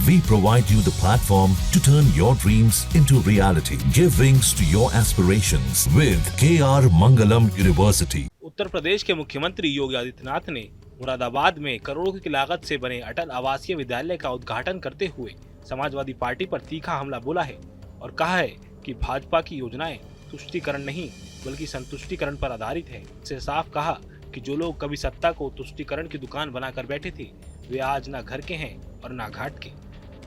We provide you the platform to turn your dreams into reality. Give wings to your aspirations with KR Mangalam University. Uttar Pradesh के मुख्यमंत्री योगी आदित्यनाथ ने मुरादाबाद में करोड़ों की लागत से बने अटल आवासीय विद्यालय का उद्घाटन करते हुए समाजवादी पार्टी पर तीखा हमला बोला है और कहा है कि भाजपा की योजनाएं तुष्टीकरण नहीं बल्कि संतुष्टीकरण पर आधारित है। इससे साफ कहा कि जो लोग कभी सत्ता को तुष्टीकरण की दुकान बनाकर बैठे थे वे आज न घर के हैं और न घाट के।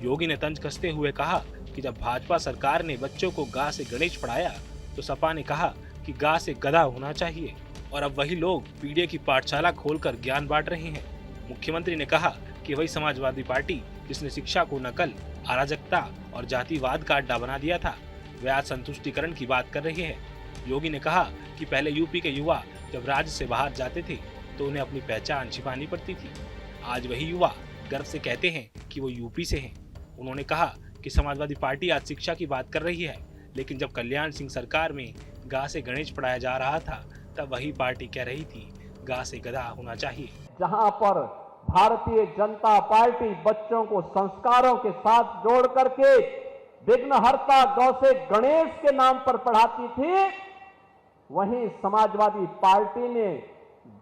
योगी ने तंज कसते हुए कहा कि जब भाजपा सरकार ने बच्चों को गा से गणेश पढ़ाया तो सपा ने कहा कि गा से गधा होना चाहिए और अब वही लोग पीडीए की पाठशाला खोलकर ज्ञान बांट रहे हैं। मुख्यमंत्री ने कहा कि वही समाजवादी पार्टी जिसने शिक्षा को नकल, अराजकता और जातिवाद का अड्डा बना दिया था वे आज संतुष्टीकरण की बात कर रही है। योगी ने कहा कि पहले यूपी के युवा जब राज्य से बाहर जाते थे तो उन्हें अपनी पहचान छिपानी पड़ती थी। आज वही युवा गर्व से कहते हैं कि वो यूपी से हैं। उन्होंने कहा कि समाजवादी पार्टी आज शिक्षा की बात कर रही है, लेकिन जब कल्याण सिंह सरकार में गा से गणेश पढ़ाया जा रहा था तब वही पार्टी कह रही थी गा से गधा होना चाहिए। जहां पर भारतीय जनता पार्टी बच्चों को संस्कारों के साथ जोड़ करके विघ्नहर्ता गौ से गणेश के नाम पर पढ़ाती थी, वहीं समाजवादी पार्टी ने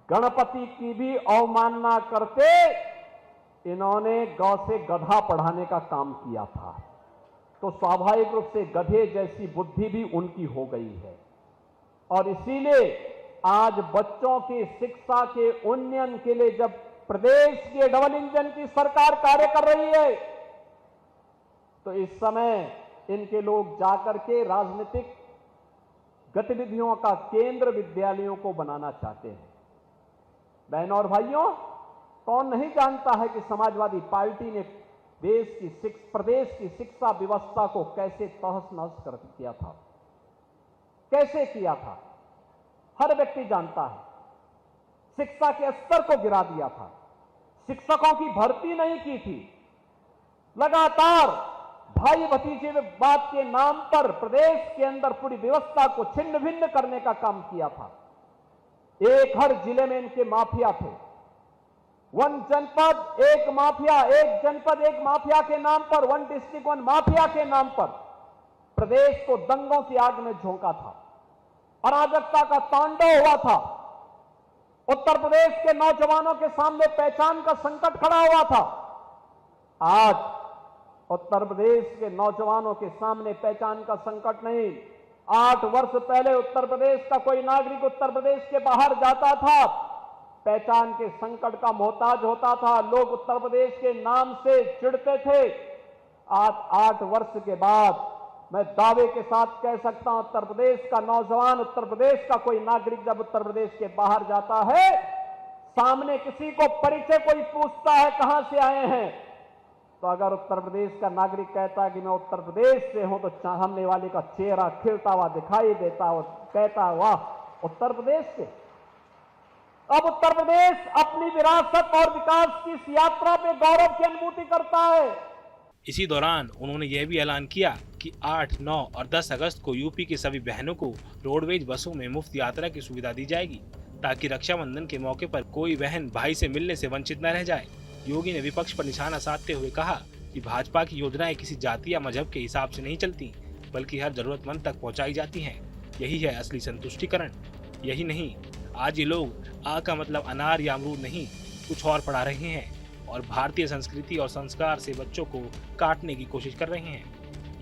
गणपति की भी अवमानना करते इन्होंने गौ से गधा पढ़ाने का काम किया था। तो स्वाभाविक रूप से गधे जैसी बुद्धि भी उनकी हो गई है और इसीलिए आज बच्चों की शिक्षा के उन्नयन के लिए जब प्रदेश के डबल इंजन की सरकार कार्य कर रही है तो इस समय इनके लोग जाकर के राजनीतिक गतिविधियों का केंद्र विद्यालयों को बनाना चाहते हैं। बहनों और भाइयों, कौन नहीं जानता है कि समाजवादी पार्टी ने प्रदेश की शिक्षा व्यवस्था को कैसे तहस नहस कर किया था, कैसे किया था, हर व्यक्ति जानता है। शिक्षा के स्तर को गिरा दिया था, शिक्षकों की भर्ती नहीं की थी, लगातार भाई भतीजेवाद के नाम पर प्रदेश के अंदर पूरी व्यवस्था को छिन्न भिन्न करने का काम किया था। एक हर जिले में इनके माफिया थे, वन जनपद एक माफिया, एक जनपद एक माफिया के नाम पर, वन डिस्ट्रिक्ट वन माफिया के नाम पर प्रदेश को दंगों की आग में झोंका था, अराजकता का तांडव हुआ था। उत्तर प्रदेश के नौजवानों के सामने पहचान का संकट खड़ा हुआ था। आज उत्तर प्रदेश के नौजवानों के सामने पहचान का संकट नहीं। 8 वर्ष पहले उत्तर प्रदेश का कोई नागरिक उत्तर प्रदेश के बाहर जाता था, पहचान के संकट का मोहताज होता था, लोग उत्तर प्रदेश के नाम से चिढ़ते थे। आज 8 वर्ष के बाद मैं दावे के साथ कह सकता हूं, उत्तर प्रदेश का नौजवान, उत्तर प्रदेश का कोई नागरिक जब उत्तर प्रदेश के बाहर जाता है, सामने किसी को परिचय कोई पूछता है कहां से आए हैं, तो अगर उत्तर प्रदेश का नागरिक कहता है कि मैं उत्तर प्रदेश से हूं तो सामने वाले का चेहरा खिलता हुआ दिखाई देता और कहता वाह उत्तर प्रदेश से। अब उत्तर प्रदेश अपनी विरासत और विकास की इस यात्रा पे गौरव की अनुभूति करता है। इसी दौरान उन्होंने यह भी ऐलान किया कि 8, 9 और 10 अगस्त को यूपी की सभी बहनों को रोडवेज बसों में मुफ्त यात्रा की सुविधा दी जाएगी ताकि रक्षाबंधन के मौके पर कोई बहन भाई से मिलने से वंचित न रह जाए। योगी ने विपक्ष पर निशाना साधते हुए कहा कि भाजपा की योजनाएं किसी जाति या मजहब के हिसाब से नहीं चलती बल्कि हर जरूरतमंद तक पहुंचाई जाती हैं। यही है असली संतुष्टीकरण। यही नहीं, आज ये लोग आ का मतलब अनार या अमरूद नहीं कुछ और पढ़ा रहे हैं और भारतीय संस्कृति और संस्कार से बच्चों को काटने की कोशिश कर रहे हैं।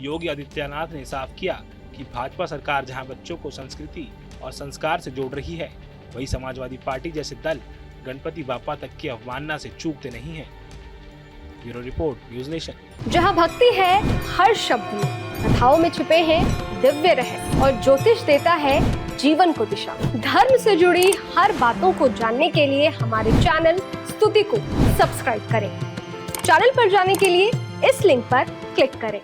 योगी आदित्यनाथ ने साफ किया कि भाजपा सरकार जहां बच्चों को संस्कृति और संस्कार से जोड़ रही है, वही समाजवादी पार्टी जैसे दल गणपति बापा तक की अवमानना से चूकते नहीं हैं। Bureau report, news nation. जहां भक्ति है हर शब्द में, कथाओं में छुपे हैं दिव्य रहस्य और ज्योतिष देता है जीवन को दिशा। धर्म से जुड़ी हर बातों को जानने के लिए हमारे चैनल स्तुति को सब्सक्राइब करें। चैनल पर जाने के लिए इस लिंक पर क्लिक करें।